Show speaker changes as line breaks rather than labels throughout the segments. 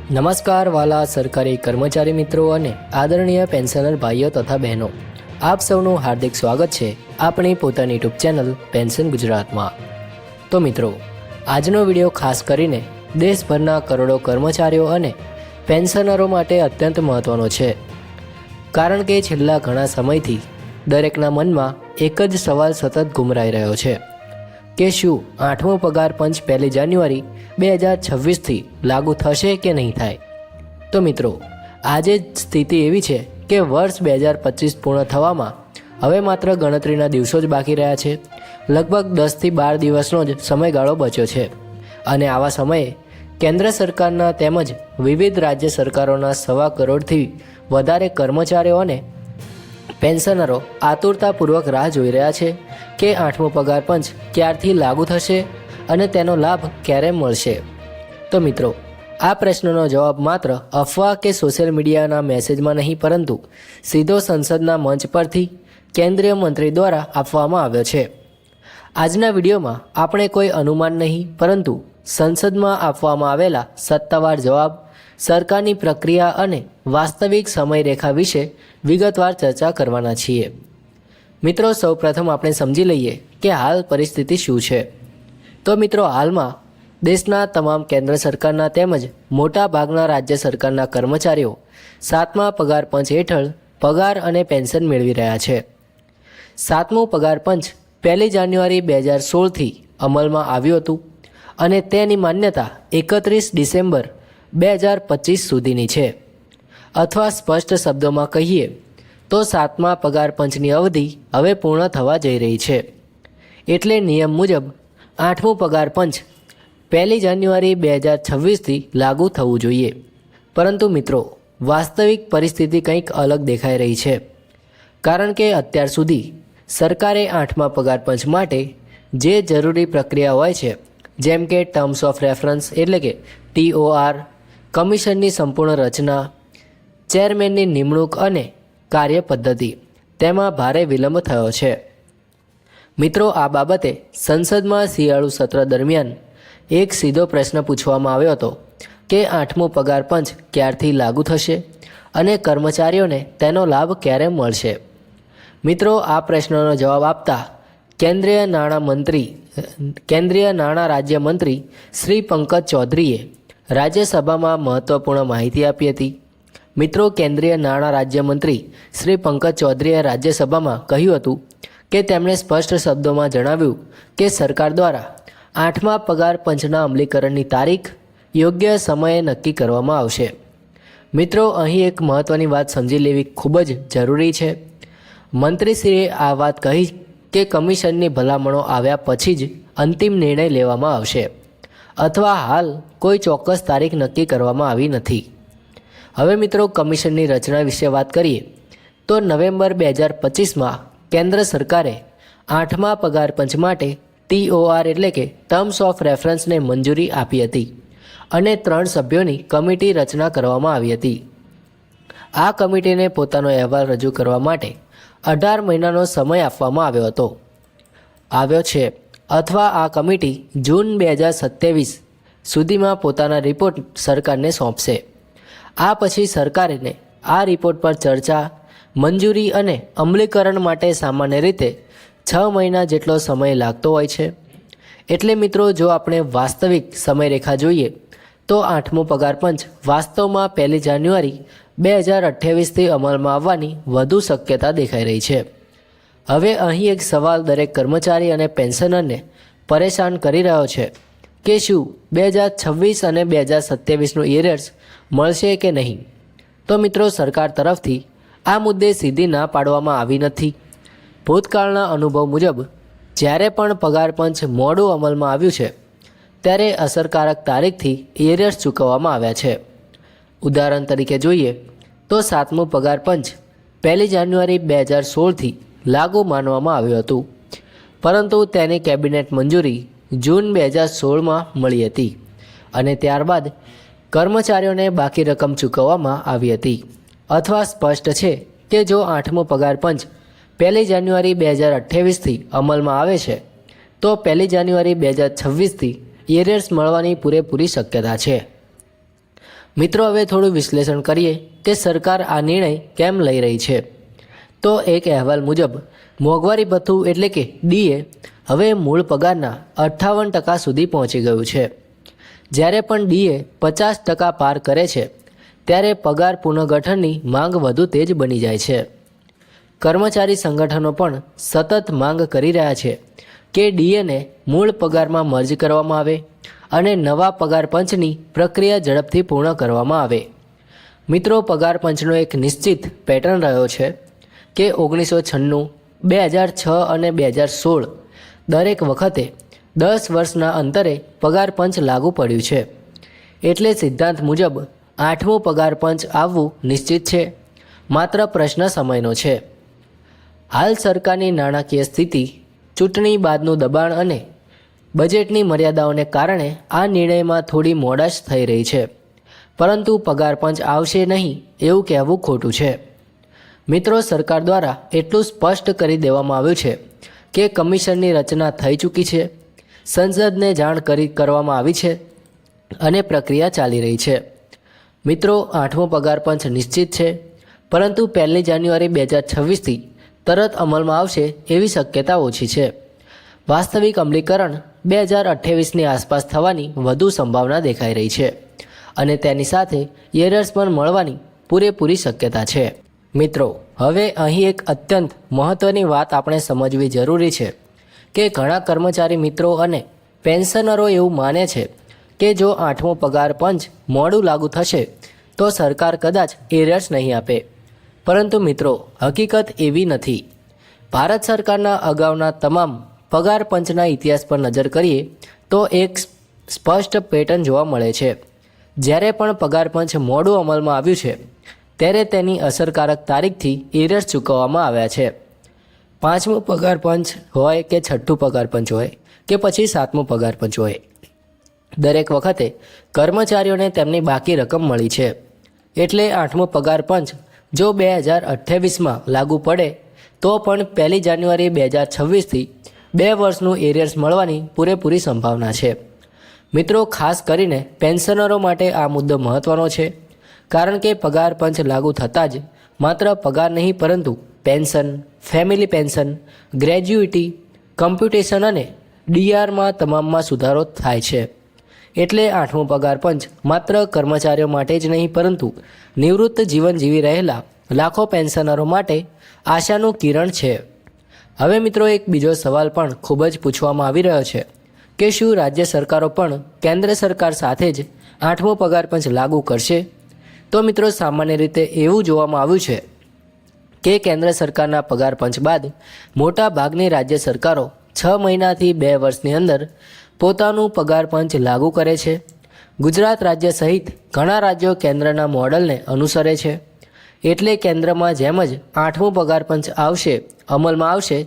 નમસ્કાર વાલા સરકારી કર્મચારી મિત્રો અને આદરણીય પેન્શનર ભાઈઓ તથા બહેનો, આપ સૌનું હાર્દિક સ્વાગત છે આપણી પોતાની યુટ્યુબ ચેનલ પેન્શન ગુજરાતમાં। તો મિત્રો, આજનો વિડીયો ખાસ કરીને દેશભરના કરોડો કર્મચારીઓ અને પેન્શનરો માટે અત્યંત મહત્ત્વનો છે, કારણ કે છેલ્લા ઘણા સમયથી દરેકના મનમાં એક જ સવાલ સતત ઘૂમરાઈ રહ્યો છે કે શું 8મો પગાર પંચ 1 જાન્યુઆરી 2026થી લાગુ થશે કે નહીં થાય। તો મિત્રો, આજે સ્થિતિ એવી છે કે વર્ષ 2025 પૂર્ણ થવામાં હવે માત્ર ગણતરીના દિવસો જ બાકી રહ્યા છે। લગભગ 10થી 12 દિવસનો જ સમયગાળો બચ્યો છે અને આવા સમયે કેન્દ્ર સરકારના તેમજ વિવિધ રાજ્ય સરકારોના 1.25 કરોડથી વધારે કર્મચારીઓ અને પેન્શનરો આતુરતાપૂર્વક રાહ જોઈ રહ્યા છે કે 8મો પગાર પંચ ક્યારથી લાગુ થશે અને તેનો લાભ ક્યારે મળશે। તો મિત્રો, આ પ્રશ્નનો જવાબ માત્ર અફવા કે સોશિયલ મીડિયાના મેસેજમાં નહીં, પરંતુ સીધો સંસદના મંચ પરથી કેન્દ્રીય મંત્રી દ્વારા આપવામાં આવ્યો છે। આજના વિડીયોમાં આપણે કોઈ અનુમાન નહીં, પરંતુ સંસદમાં આપવામાં આવેલા સત્તાવાર જવાબ, સરકારની પ્રક્રિયા અને વાસ્તવિક સમયરેખા વિશે વિગતવાર ચર્ચા કરવાના છીએ। મિત્રો, સૌપ્રથમ આપણે સમજી લઈએ કે હાલ પરિસ્થિતિ શું છે। તો મિત્રો, હાલમાં દેશના તમામ કેન્દ્ર સરકારના તેમજ મોટા ભાગના રાજ્ય સરકારના કર્મચારીઓ 7મા પગાર પંચ હેઠળ પગાર અને પેન્શન મેળવી રહ્યા છે। 7મો પગાર પંચ 1 જાન્યુઆરી 2016થી અમલમાં આવ્યું હતું અને તેની માન્યતા 31 ડિસેમ્બર 2025 સુધીની છે, અથવા સ્પષ્ટ શબ્દોમાં કહીએ તો 7મા પગાર પંચની અવધિ હવે પૂર્ણ થવા જઈ રહી છે। એટલે નિયમ મુજબ 8મું પગાર પંચ 1 જાન્યુઆરી 2026થી લાગુ થવું જોઈએ, પરંતુ મિત્રો, વાસ્તવિક પરિસ્થિતિ કંઈક અલગ દેખાઈ રહી છે, કારણ કે અત્યાર સુધી સરકારે 8મા પગાર પંચ માટે જે જરૂરી પ્રક્રિયા હોય છે, જેમ કે ટર્મ્સ ઓફ રેફરન્સ એટલે કે TOR, કમિશનની સંપૂર્ણ રચના, ચેરમેનની નિમણૂક અને કાર્ય પદ્ધતિ, તેમાં ભારે વિલંબ થયો છે। મિત્રો, આ બાબતે સંસદમાં શિયાળુ સત્ર દરમિયાન એક સીધો પ્રશ્ન પૂછવામાં આવ્યો હતો કે 8મો પગાર પંચ ક્યારથી લાગુ થશે અને કર્મચારીઓને તેનો લાભ ક્યારે મળશે। મિત્રો, આ પ્રશ્નનો જવાબ આપતા કેન્દ્રીય નાણાં રાજ્યમંત્રી શ્રી પંકજ ચૌધરીએ રાજ્યસભામાં મહત્વપૂર્ણ માહિતી આપી હતી। મિત્રો, કેન્દ્રીય નાણાં રાજ્યમંત્રી શ્રી પંકજ ચૌધરીએ રાજ્યસભામાં કહ્યું હતું કે તેમણે સ્પષ્ટ શબ્દોમાં જણાવ્યું કે સરકાર દ્વારા 8મા પગાર પંચના અમલીકરણની તારીખ યોગ્ય સમયે નક્કી કરવામાં આવશે। મિત્રો, અહીં એક મહત્ત્વની વાત સમજી લેવી ખૂબ જ જરૂરી છે। મંત્રીશ્રીએ આ વાત કહી કે કમિશનની ભલામણો આવ્યા પછી જ અંતિમ નિર્ણય લેવામાં આવશે, અથવા હાલ કોઈ ચોક્કસ તારીખ નક્કી કરવામાં આવી નથી। હવે મિત્રો, કમિશનની રચના વિશે વાત કરીએ તો નવેમ્બર 2025માં કેન્દ્ર સરકારે 8મા પગાર પંચ માટે TOR એટલે કે ટર્મ્સ ઓફ રેફરન્સને મંજૂરી આપી હતી અને 3 સભ્યોની કમિટી રચના કરવામાં આવી હતી। આ કમિટીને પોતાનો અહેવાલ રજૂ કરવા માટે 18 મહિનાનો સમય આપવામાં આવ્યો છે, અથવા આ કમિટી જૂન 2027 સુધીમાં પોતાના રિપોર્ટ સરકારને સોંપશે। આ પછી સરકારને આ રિપોર્ટ પર ચર્ચા, મંજૂરી અને અમલીકરણ માટે સામાન્ય રીતે 6 મહિના જેટલો સમય લાગતો હોય છે। એટલે મિત્રો, જો આપણે વાસ્તવિક સમયરેખા જોઈએ તો 8મો પગાર પંચ વાસ્તવમાં 1 જાન્યુઆરી 2028થી અમલમાં આવવાની વધુ શક્યતા દેખાઈ રહી છે। હવે અહીં એક સવાલ દરેક કર્મચારી અને પેન્શનરને પરેશાન કરી રહ્યો છે કે શું 2026 અને 2027નું એરિયર્સ મળશે કે નહીં। તો મિત્રો, સરકાર તરફથી આ મુદ્દે સીધી ના પાડવામાં આવી નથી। ભૂતકાળના અનુભવ મુજબ જ્યારે પણ પગાર પંચ મોડું અમલમાં આવ્યું છે, ત્યારે અસરકારક તારીખથી એરિયર્સ ચૂકવવામાં આવ્યા છે। ઉદાહરણ તરીકે જોઈએ તો 7મું પગાર પંચ 1 જાન્યુઆરી 2016થી લાગુ માનવામાં આવ્યું હતું, પરંતુ તેની કેબિનેટ મંજૂરી જૂન 2016માં મળી હતી અને ત્યારબાદ કર્મચારીઓને બાકી રકમ ચૂકવવામાં આવી હતી। અથવા સ્પષ્ટ છે કે જો 8મો પગાર પંચ 1 જાન્યુઆરી 2028થી અમલમાં આવે છે, તો 1 જાન્યુઆરી 2026થી એરિયર્સ મળવાની પૂરેપૂરી શક્યતા છે। મિત્રો, હવે થોડું વિશ્લેષણ કરીએ કે સરકાર આ નિર્ણય કેમ લઈ રહી છે. તો એક અહેવાલ મુજબ મોંઘવારી ભથ્થું એટલે કે ડીએ હવે મૂળ પગારના 58% સુધી પહોંચી ગયું છે. જ્યારે પણ ડીએ 50% પાર કરે છે ત્યારે પગાર પુનઃગઠનની માંગ વધુ તેજ બની જાય છે. કર્મચારી સંગઠનો પણ સતત માંગ કરી રહ્યા છે કે ડીએને મૂળ પગારમાં મર્જ કરવામાં આવે અને નવા પગાર પંચની પ્રક્રિયા ઝડપથી પૂર્ણ કરવામાં આવે. મિત્રો, પગાર પંચનો એક નિશ્ચિત પેટર્ન રહ્યો છે કે 1996, 2006 અને 2016 દરેક વખતે 10 વર્ષના અંતરે પગાર પંચ લાગુ પડ્યું છે. એટલે સિદ્ધાંત મુજબ 8મું પગાર પંચ આવવું નિશ્ચિત છે. માત્ર પ્રશ્ન સમયનો છે. હાલ સરકારની નાણાકીય સ્થિતિ, ચૂંટણી બાદનું દબાણ અને બજેટની મર્યાદાઓને કારણે આ નિર્ણયમાં થોડી મોડાશ થઈ રહી છે. પરંતુ પગાર પંચ આવશે નહીં એવું કહેવું ખોટું છે. મિત્રો, સરકાર દ્વારા એટલું સ્પષ્ટ કરી દેવામાં આવ્યું છે કે કમિશનની રચના થઈ ચૂકી છે, સંસદને જાણ કરવામાં આવી છે અને પ્રક્રિયા ચાલી રહી છે. મિત્રો, 8મો પગાર પંચ નિશ્ચિત છે, પરંતુ 1 જાન્યુઆરી 2026થી તરત અમલમાં આવશે એવી શક્યતા ઓછી છે. વાસ્તવિક અમલીકરણ 2028ની આસપાસ થવાની વધુ સંભાવના દેખાઈ રહી છે અને તેની સાથે એરર્સ પણ મળવાની પૂરેપૂરી શક્યતા છે. મિત્રો, હવે અહીં એક અત્યંત મહત્ત્વની વાત આપણે સમજવી જરૂરી છે કે ઘણા કર્મચારી મિત્રો અને પેન્શનરો એવું માને છે કે જો 8મો પગાર પંચ મોડું લાગુ થશે તો સરકાર કદાચ એરર્સ નહીં આપે. પરંતુ મિત્રો, હકીકત એવી નથી. ભારત સરકારના અગાઉના તમામ પગાર પંચના ઇતિહાસ પર નજર કરીએ તો એક સ્પષ્ટ પેટર્ન જોવા મળે છે. જ્યારે પણ પગાર પંચ મોડું અમલમાં આવ્યું છે ત્યારે તેની અસરકારક તારીખથી એરર્સ ચૂકવવામાં આવ્યા છે. 5મું પગાર પંચ હોય કે 6ઠ્ઠું પગાર પંચ હોય કે પછી 7મું પગાર પંચ હોય, દરેક વખતે કર્મચારીઓને તેમની બાકી રકમ મળી છે. એટલે 8મો પગાર પંચ જો 2028માં લાગુ પડે તો પણ 1 જાન્યુઆરી 2026થી 2 વર્ષનું એરિયર્સ મળવાની પૂરેપૂરી સંભાવના છે. મિત્રો, ખાસ કરીને પેન્શનરો માટે આ મુદ્દો મહત્ત્વનો છે, કારણ કે પગાર પંચ લાગુ થતાં જ માત્ર પગાર નહીં પરંતુ પેન્શન, ફેમિલી પેન્શન, ગ્રેજ્યુઇટી, કમ્પ્યુટેશન અને ડીઆરમાં તમામમાં સુધારો થાય છે. એટલે 8મો પગાર પંચ માત્ર કર્મચારીઓ માટે જ નહીં પરંતુ નિવૃત્ત જીવન જીવી રહેલા લાખો પેન્શનરો માટે આશાનું કિરણ છે. હવે મિત્રો, એક બીજો સવાલ પણ ખૂબ જ પૂછવામાં આવી રહ્યો છે કે શું રાજ્ય સરકારો પણ કેન્દ્ર સરકાર સાથે જ 8મો પગાર પંચ લાગુ કરશે? તો મિત્રો, સામાન્ય રીતે એવું જોવામાં આવ્યું છે કે કેન્દ્ર સરકારના પગાર પંચ બાદ મોટા ભાગની રાજ્ય સરકારો 6 મહિનાથી 2 વર્ષની અંદર પોતાનું પગાર પંચ લાગુ કરે છે. ગુજરાત રાજ્ય સહિત ઘણા રાજ્યો કેન્દ્રના મોડલને અનુસરે છે. એટલે કેન્દ્રમાં જેમ જ 8મું પગાર પંચ અમલમાં આવશે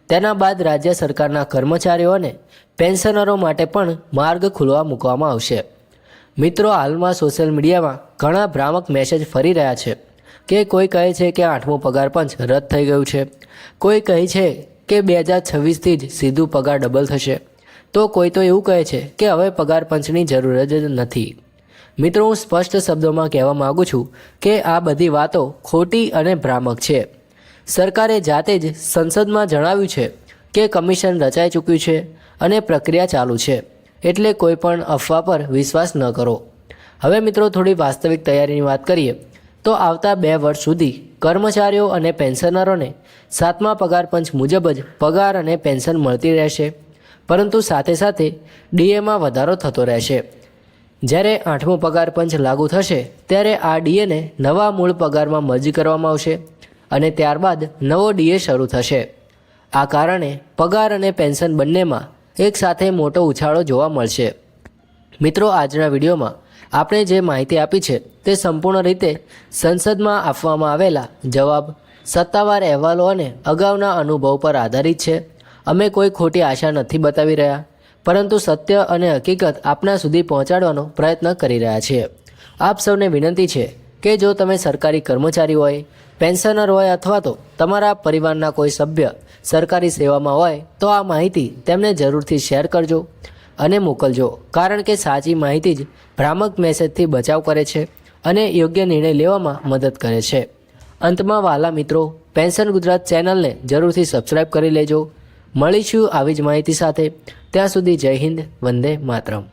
તેના બાદ રાજ્ય સરકારના કર્મચારીઓ અને પેન્શનરો માટે પણ માર્ગ ખુલ્લા મૂકવામાં આવશે. મિત્રો, હાલમાં સોશિયલ મીડિયામાં ઘણા ભ્રામક મેસેજ ફરી રહ્યા છે કે કોઈ કહે છે કે 8મું પગાર પંચ રદ થઈ ગયું છે, કોઈ કહે છે કે 2026થી જ સીધું પગાર ડબલ થશે, તો કોઈ તો એવું કહે છે કે હવે પગાર પંચની જરૂર જ નથી. મિત્રો, હું સ્પષ્ટ શબ્દોમાં કહેવા માગું છું કે આ બધી વાતો ખોટી અને ભ્રામક છે. સરકારે જાતે જ સંસદમાં જણાવ્યું છે કે કમિશન રચાઈ ચૂક્યું છે અને પ્રક્રિયા ચાલુ છે. એટલે કોઈ પણ અફવા પર વિશ્વાસ ન કરો. હવે મિત્રો, થોડી વાસ્તવિક તૈયારીની વાત કરીએ તો આવતા 2 વર્ષ સુધી કર્મચારીઓ અને પેન્શનરોને 7મા પગાર પંચ મુજબ જ પગાર અને પેન્શન મળતી રહેશે, પરંતુ સાથે સાથે ડીએમાં વધારો થતો રહેશે. જ્યારે 8મો પગાર પંચ લાગુ થશે ત્યારે આ ડીએને નવા મૂળ પગારમાં મર્જ કરવામાં આવશે અને ત્યારબાદ નવો ડીએ શરૂ થશે. આ કારણે પગાર અને પેન્શન બંનેમાં એક સાથે મોટો ઉછાળો જોવા મળશે. મિત્રો, આજના વિડીયોમાં આપણે જે માહિતી આપી છે તે સંપૂર્ણ રીતે સંસદમાં આપવામાં આવેલા જવાબ, સત્તાવાર અહેવાલો અને અગાઉના અનુભવ પર આધારિત છે. અમે કોઈ ખોટી આશા નથી બતાવી રહ્યા, પરંતુ સત્ય અને હકીકત આપના સુધી પહોંચાડવાનો પ્રયત્ન કરી રહ્યા છીએ. આપ સૌને વિનંતી છે કે જો તમે સરકારી કર્મચારી હોય, પેન્શનર હોય અથવા તો તમારા પરિવારના કોઈ સભ્ય સરકારી સેવામાં હોય તો આ માહિતી તેમને જરૂરથી શેર કરજો અને મોકલજો, કારણ કે સાચી માહિતી જ ભ્રામક મેસેજથી બચાવ કરે છે અને યોગ્ય નિર્ણય લેવામાં મદદ કરે છે. અંતમાં વહાલા મિત્રો, પેન્શન ગુજરાત ચેનલને જરૂરથી સબસ્ક્રાઈબ કરી લેજો. મળીશું આવી જ માહિતી સાથે. ત્યાં સુધી જય હિન્દ, વંદે માતરમ.